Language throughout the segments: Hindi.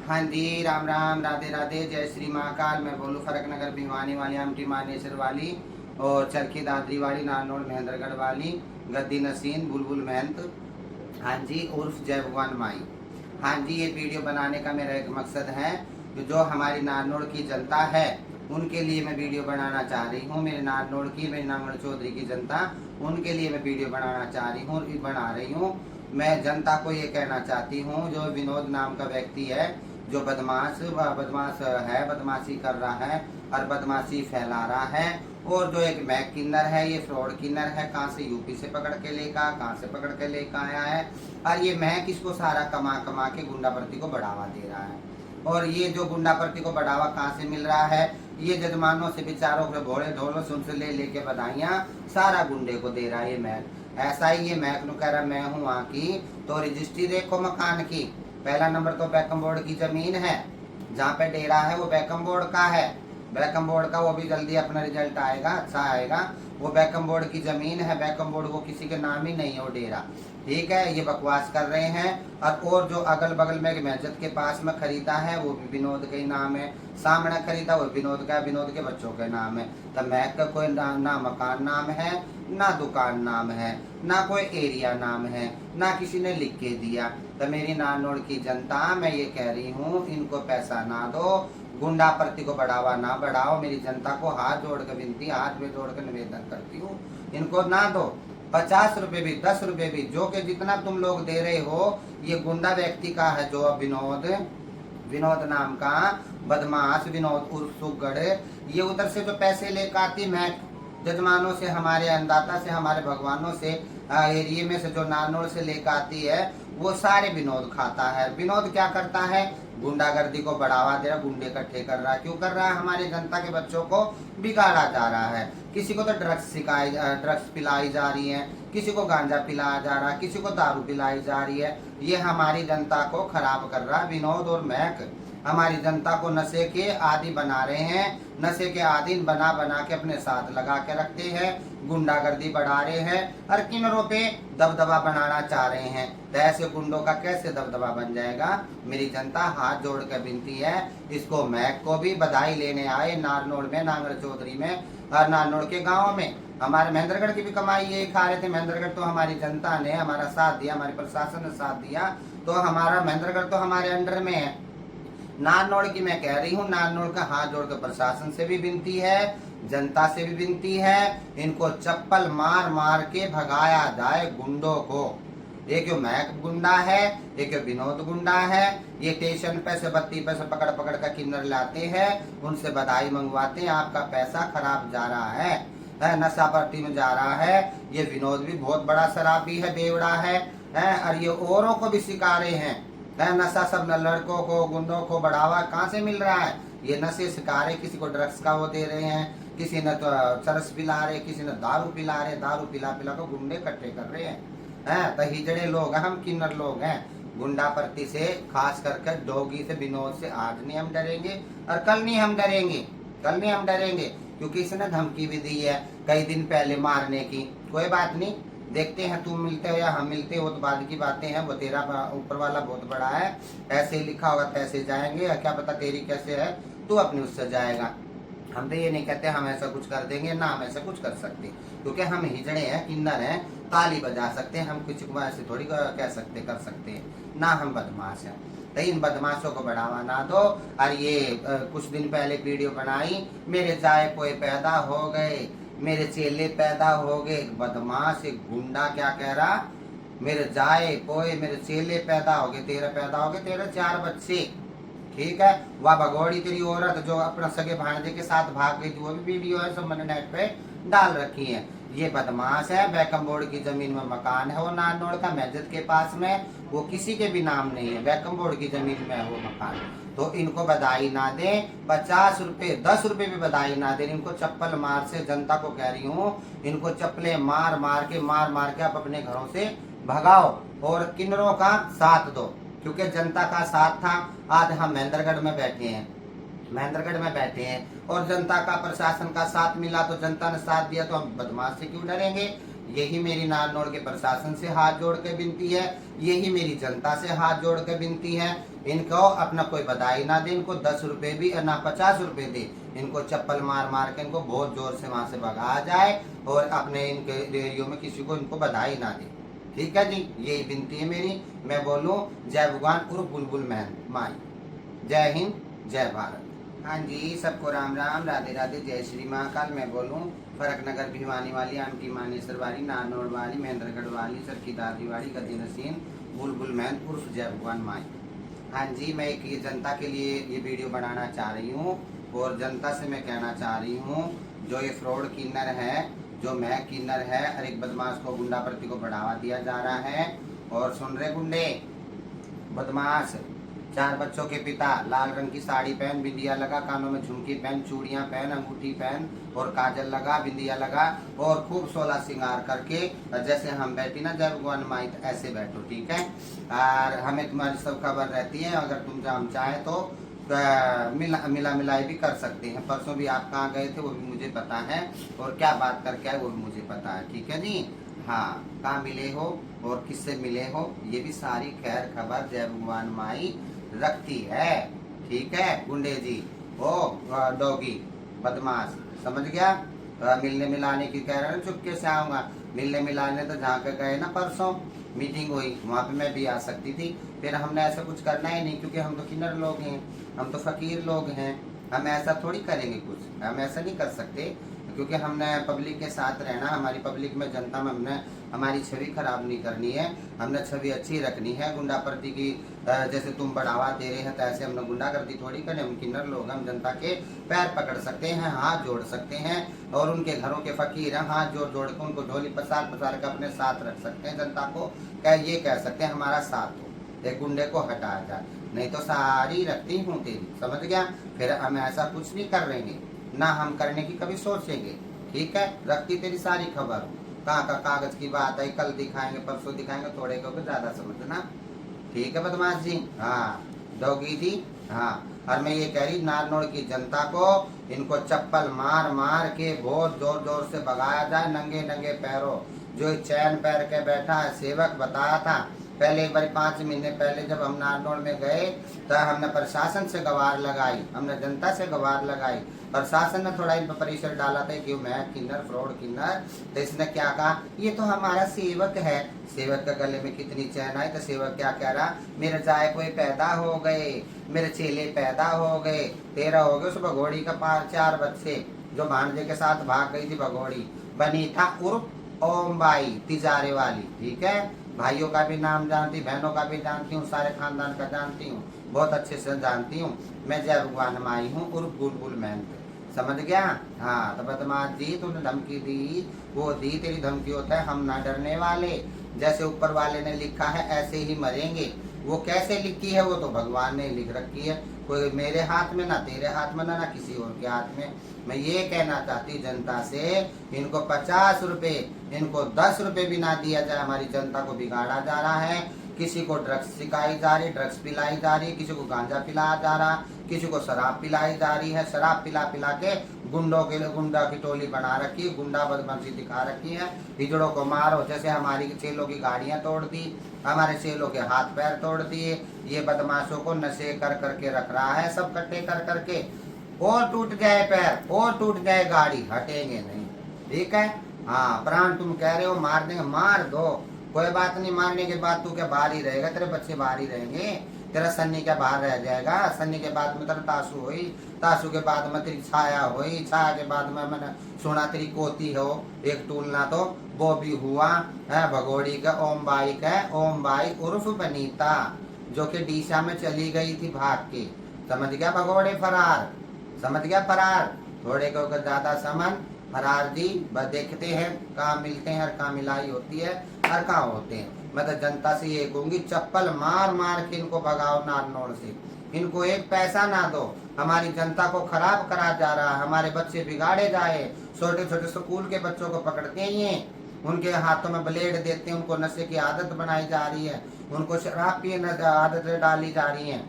हाँ जी, राम राम, राधे राधे, जय श्री महाकाल। मैं बोलूँ फरक नगर भिवानी वाली, आमटी मानेसर वाली और चरखी दादरी वाली, नानोड़ महेंद्रगढ़ वाली, गद्दी नसीन, बुलबुल महंत। हाँ जी, उर्फ जय भगवान माई। हाँ जी, ये वीडियो बनाने का मेरा एक मकसद है कि जो हमारी नानोड़ की जनता है उनके लिए मैं वीडियो बनाना चाह रही हूँ। मेरे नानोड़ की, मेरे नांगड़ चौधरी की जनता, उनके लिए मैं वीडियो बनाना चाह रही हूँ, बना रही हूँ। मैं जनता को ये कहना चाहती हूँ, जो विनोद नाम का व्यक्ति है, जो बदमाश है, बदमाशी कर रहा है और बदमाशी फैला रहा है, और जो एक मैक किन्नर है, ये फ्रॉड किन्नर है, कहाँ से यूपी से पकड़ के लेकर, कहाँ से पकड़ के लेकर आया है। और ये मैक इसको सारा कमा कमा के गुंडाप्रति को बढ़ावा दे रहा है। और ये जो गुंडाप्रति को बढ़ावा कहाँ से मिल रहा है, ये जजमानों से बेचारों के भोले ढोलों से उनसे ले लेके बधाइयाँ सारा गुंडे को दे रहा है ये मैक। ऐसा ही ये मैक नु कह रहा मैं हूँ वहाँ की, तो रजिस्ट्री देखो मकान की। पहला नंबर तो बैकम बोर्ड की जमीन है, जहाँ पे डेरा है वो बैकम बोर्ड का है। बैकम बोर्ड का, वो भी जल्दी अपना रिजल्ट आएगा, अच्छा आएगा। वो बैकम बोर्ड की जमीन है, बैकम बोर्ड वो किसी के नाम ही नहीं है वो डेरा। ठीक है, ये बकवास कर रहे हैं। और जो अगल बगल में मस्जिद के पास में खरीदा है वो भी विनोद का ही नाम है। सामने खरीदा वो विनोद का, विनोद के बच्चों के नाम है। तो मैक का कोई ना मकान नाम है, ना दुकान नाम है, ना कोई एरिया नाम है, ना किसी ने लिख के दिया। तो मेरी नानोड़ की जनता, मैं ये कह रही हूँ, इनको पैसा ना दो, गुंडा प्रति को बढ़ावा ना बढ़ाओ। मेरी जनता को हाथ जोड़ कर विनती, हाथ में जोड़ कर निवेदन करती हूँ, इनको ना दो। 50 रुपए भी, 10 रुपए भी, जो कि जितना तुम लोग दे रहे हो, ये गुंडा व्यक्ति का है, जो विनोद, विनोद नाम का बदमाश, विनोद उर्फ सुगड़, ये उधर से जो पैसे लेकर आती मैं जजमानों से, हमारे अन्नदाता से, हमारे भगवानों से, एरिए में से जो नानोड़ से लेकर आती है, वो सारे विनोद खाता है। विनोद क्या करता है, गुंडागर्दी को बढ़ावा दे रहा, गुंडे इकट्ठे कर रहा है। क्यों कर रहा है, हमारी जनता के बच्चों को बिगाड़ा जा रहा है। किसी को तो ड्रग्स पिलाई जा रही है, किसी को गांजा पिलाया जा रहा है, किसी को दारू पिलाई जा रही है। ये हमारी जनता को खराब कर रहा है विनोद और महक। हमारी जनता को नशे के आदि बना रहे हैं, नशे के आदि बना बना के अपने साथ लगा के रखते हैं, गुंडागर्दी बढ़ा रहे हैं और किन्नरों पे दबदबा बनाना चाह रहे हैं। तो ऐसे गुंडों का कैसे दबदबा बन जाएगा। मेरी जनता हाथ जोड़ कर विनती है, इसको मैक को भी बधाई लेने आए नारनोड़ में, नांगड़ चौधरी में और नारनोड़ के गाँव में। हमारे महेंद्रगढ़ की भी कमाई यही खा रहे थे। महेंद्रगढ़ तो हमारी जनता ने हमारा साथ दिया, हमारे प्रशासन ने साथ दिया, तो हमारा महेंद्रगढ़ तो हमारे अंडर में है। नारनौल की मैं कह रही हूँ, नारनौल का हाथ जोड़कर प्रशासन से भी विनती है, जनता से भी विनती है, इनको चप्पल मार मार के भगाया जाए गुंडों को। एक जो मैक गुंडा है, एक विनोद गुंडा है। ये स्टेशन पे से बत्ती पे से पकड़ पकड़ कर किन्नर लाते हैं, उनसे बधाई मंगवाते हैं, आपका पैसा खराब जा रहा है, नशा पार्टी में जा रहा है। ये विनोद भी बहुत बड़ा शराबी है, बेवड़ा है, और ये औरों को भी सिखा रहे हैं। नशा सब लड़कों को, गुंडों को बढ़ावा कहाँ से मिल रहा है, ये नशे सिखा रहे। किसी को ड्रग्स का वो दे रहे हैं, किसी ने तो चरस पिला रहे, किसी ने दारू पिला रहे, दारू पिला पिला को गुंडे इकट्ठे कर रहे हैं। तो हिजड़े लोग हैं, हम किन्नर लोग हैं। गुंडा प्रति से, खास करके डोगी से, विनोद से आज नहीं हम डरेंगे और कल नहीं हम डरेंगे, कल नहीं हम डरेंगे। क्योंकि इसने धमकी भी दी है कई दिन पहले मारने की। कोई बात नहीं, देखते हैं, तुम मिलते हो या हम मिलते हो तो बाद की बातें हैं। वो तेरा ऊपर वाला बहुत बड़ा है, ऐसे ही लिखा होगा तैसे जाएंगे, क्या पता तेरी कैसे है, तू अपने उससे जाएगा। हम तो ये नहीं कहते हम ऐसा कुछ कर देंगे, ना हम ऐसा कुछ कर सकते, क्योंकि हम हिजड़े हैं, किन्नर हैं, ताली बजा सकते हैं, हम किसी को ऐसे थोड़ी कह सकते कर सकते हैं, ना हम बदमाश हैं। तो इन बदमाशों को बढ़ावा ना दो। और ये कुछ दिन पहले वीडियो बनाई, मेरे जाए पोए पैदा हो गए, मेरे चेले पैदा हो गए। बदमाश एक गुंडा क्या कह रहा, मेरे जाए पोए मेरे चेले पैदा हो गए, तेरे पैदा हो गए, तेरे 4 बच्चे। ठीक है, वह भगोड़ी तेरी औरत जो अपना सगे भांजे के साथ भाग गई थी, वो भी वीडियो है, सब मैंने नेट पे डाल रखी है। ये बदमाश है। बैकम बोर्ड की जमीन में मकान है वो नारनौल का, मस्जिद के पास में, वो किसी के भी नाम नहीं है, बैकम बोर्ड की जमीन में है वो मकान। तो इनको बधाई ना दे, 50 रुपए 10 रुपए भी बधाई ना दे, इनको चप्पल मार से, जनता को कह रही हूँ, इनको चप्पलें मार मार के आप अपने घरों से भगाओ और किन्नरों का साथ दो। क्योंकि जनता का साथ था, आज हम महेंद्रगढ़ में बैठे हैं, महेंद्रगढ़ में बैठे हैं, और जनता का, प्रशासन का साथ मिला, तो जनता ने साथ दिया, तो हम बदमाश से क्यों डरेंगे। यही मेरी नारनौल के प्रशासन से हाथ जोड़ के विनती है, यही मेरी जनता से हाथ जोड़ के विनती है इनको अपना कोई बधाई ना दे, इनको 10 रुपए भी ना 50 रुपए दे, इनको चप्पल मार मार के इनको बहुत जोर से वहां से भगा जाए और अपने इनके रेडियो में किसी को इनको बधाई ना दे। ठीक है जी, यही विनती है मेरी। मैं बोलूं जय भगवान उर्फ बुलबुल माई। जय हिंद, जय भारत। हाँ जी, सबको राम राम, राधे राधे, जय श्री महाकाल। मैं बोलूं फरक नगर भिवानी वाली, आमटी मानेसर वाली, नानोड़ वाली, महेंद्रगढ़ वाली, सरकी दादी वाली, गद्दी नसीन, बुलबुल महंत उर्फ जय भगवान माई। हाँ जी, मैं एक ये जनता के लिए ये वीडियो बनाना चाह रही हूँ और जनता से मैं कहना चाह रही हूँ, जो ये फ्रॉड किन्नर है, जो मैं किन्नर है, हर एक बदमाश को, गुंडा प्रति को बढ़ावा दिया जा रहा है। और सुन रहे गुंडे, बदमाश, 4 बच्चों के पिता, लाल रंग की साड़ी पहन, बिंदिया लगा, कानों में झुमकी पहन, चूड़ियां पहन, अंगूठी पहन और काजल लगा, बिंदिया लगा और खूब 16 श्रृंगार करके जैसे हम बैठी ना जय भगवान माई, तो ऐसे बैठो। ठीक है, और हमें तुम्हारी सब खबर रहती है। अगर तुम हम चाहे तो मिलाई भी कर सकते हैं। परसों भी आप कहाँ गए थे वो भी मुझे पता है, और क्या बात करके आए वो भी मुझे पता है। ठीक है जी, हाँ, कहाँ मिले हो और किससे मिले हो, ये भी सारी खैर खबर जय भगवान माई रखती है। ठीक है गुंडे जी, ओ डॉगी बदमाश, समझ गया। मिलने मिलाने की कह रहे हैं, चुपके से आऊंगा। मिलने मिलाने तो जहाँ पे गए ना परसों मीटिंग हुई, वहाँ पे मैं भी आ सकती थी, फिर हमने ऐसा कुछ करना ही नहीं, क्योंकि हम तो किन्नर लोग हैं, हम तो फकीर लोग हैं, हम ऐसा थोड़ी करेंगे कुछ, हम ऐसा नहीं कर सकते, क्योंकि हमने पब्लिक के साथ रहना, हमारी पब्लिक में, जनता में हमने हमारी छवि खराब नहीं करनी है, हमने छवि अच्छी रखनी है। गुंडा प्रति की जैसे तुम बढ़ावा दे रहे हैं, तो ऐसे हमने गुंडागर्दी थोड़ी करें। हम किन्नर लोग, हम जनता के पैर पकड़ सकते हैं, हाथ जोड़ सकते हैं, और उनके घरों के फकीर हैं, हाथ जोड़ जोड़ के उनको झोली पसार पसार के अपने साथ रख सकते हैं। जनता को ये कह सकते हैं हमारा साथ हो, एक गुंडे को हटाया जाए, नहीं तो सारी रखती हूँ तेरी, समझ गया। फिर हम ऐसा कुछ नहीं कर रहेंगे, ना हम करने की कभी सोचेंगे। ठीक है, रखती तेरी सारी खबर। कहाँ का कागज की बात है, कल दिखाएंगे परसों दिखाएंगे, थोड़े को ज्यादा समझना। ठीक है बदमाश जी, हाँ डॉगी जी, हाँ। और मैं ये कह रही नारनौल की जनता को, इनको चप्पल मार मार के बहुत जोर जोर से भगाया जाए, नंगे नंगे पैरों। जो चैन पैर के बैठा है, सेवक बताया था पहले, एक बार 5 महीने पहले जब हम नारनौल में गए, तो हमने प्रशासन से गुहार लगाई, हमने जनता से गुहार लगाई। प्रशासन ने थोड़ा इन पर प्रेशर डाला था कि मैं किन्नर, फ्रॉड किन्नर, तो इसने क्या कहा, ये तो हमारा सेवक है। सेवक के गले में कितनी चैन आई, तो सेवक क्या कह रहा, मेरे जाए कोई पैदा हो गए, मेरे चेले पैदा हो गए, 13 हो गए। उस भगोड़ी का 4 बच्चे, जो भांजे के साथ भाग गई थी भगोड़ी, बनीता उर्फ ओम बाई तिजारे वाली। ठीक है, भाइयों का भी नाम जानती, बहनों का भी जानती हूँ, सारे खानदान का जानती हूँ, बहुत अच्छे से जानती हूँ। मैं जय भगवान माई हूँ उर्फ बुलबुल महंत, समझ गया। हाँ, तो बदमाश जी तुमने धमकी दी, वो दी, तेरी धमकी होता है, हम ना डरने वाले। जैसे ऊपर वाले ने लिखा है ऐसे ही मरेंगे। वो कैसे लिखी है वो तो भगवान ने लिख रखी है, कोई मेरे हाथ में ना तेरे हाथ में ना किसी और के हाथ में। मैं ये कहना चाहती जनता से, इनको 50 रुपए, इनको 10 रुपए भी ना दिया जाए, हमारी जनता को बिगाड़ा जा रहा है। किसी को ड्रग्स सिखाई जा रही, ड्रग्स पिलाई जा रही, किसी को गांजा पिलाया जा रहा, किसी को शराब पिलाई जा रही है। शराब पिला पिला के गुंडों के लिए गुंडा की टोली बना रखी है, गुंडा बदमाशी दिखा रखी है। हिजड़ों को मारो, जैसे हमारी चेलों की गाड़ियां तोड़ दी, हमारे चेलों के हाथ पैर तोड़ दिए। ये बदमाशों को नशे कर करके रख रहा है, सब कट्टे कर करके। और टूट जाए पैर, और टूट जाए गाड़ी, हटेंगे नहीं। ठीक है, हाँ, प्राण तुम कह रहे हो मार देंगे, मार दो, कोई बात नहीं। मारने के बाद तू क्या बाहर ही रहेगा, तेरे बच्चे बाहर ही रहेंगे, तेरा सन्नी क्या बाहर रह जाएगा। सन्नी के बाद में तेरा तासू हुई, तासू के बाद में तेरी छाया हुई, छाया के बाद में मैंने सुना तेरी कोती हो, एक टूलना तो वो भी हुआ है। भगोड़ी का ओम बाई का, ओम बाई उर्फ बनीता, जो कि डीसा में चली गई थी भाग के, समझ गया। भगोड़े फरार, समझ गया, फरार। घोड़े को ज्यादा समझ, फरार जी बस देखते हैं कहाँ मिलते हैं और कहाँ मिलाई होती है और कहाँ होते हैं। मैं तो जनता से ये कहूंगी, चप्पल मार मार के इनको भगाओ नारनौल से, इनको एक पैसा ना दो। हमारी जनता को खराब करा जा रहा है, हमारे बच्चे बिगाड़े जाए। छोटे छोटे स्कूल के बच्चों को पकड़ते हैं, उनके हाथों में ब्लेड देते हैं, उनको नशे की आदत बनाई जा रही है, उनको शराब पीने आदतें डाली जा रही है,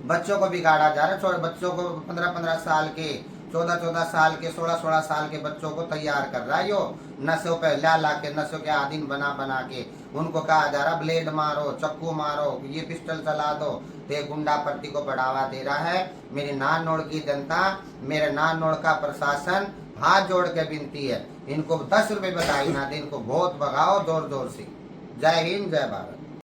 बच्चों को बिगाड़ा जा रहा है। बच्चों को 15-15 साल के 14-14 साल के 16-16 साल के बच्चों को तैयार कर रहा है यो, नशों पे ला के, नशों के आदीन बना के उनको कहा जा रहा ब्लेड मारो, चक्कू मारो, ये पिस्टल चला दो। ये गुंडा प्रति को बढ़ावा दे रहा है। मेरी नानोड़ की जनता, मेरे नानोड़ का प्रशासन हाथ जोड़ के विनती है, इनको 10 रुपए बधाई ना दे, इनको बहुत भगाओ जोर जोर से। जय हिंद, जय भारत।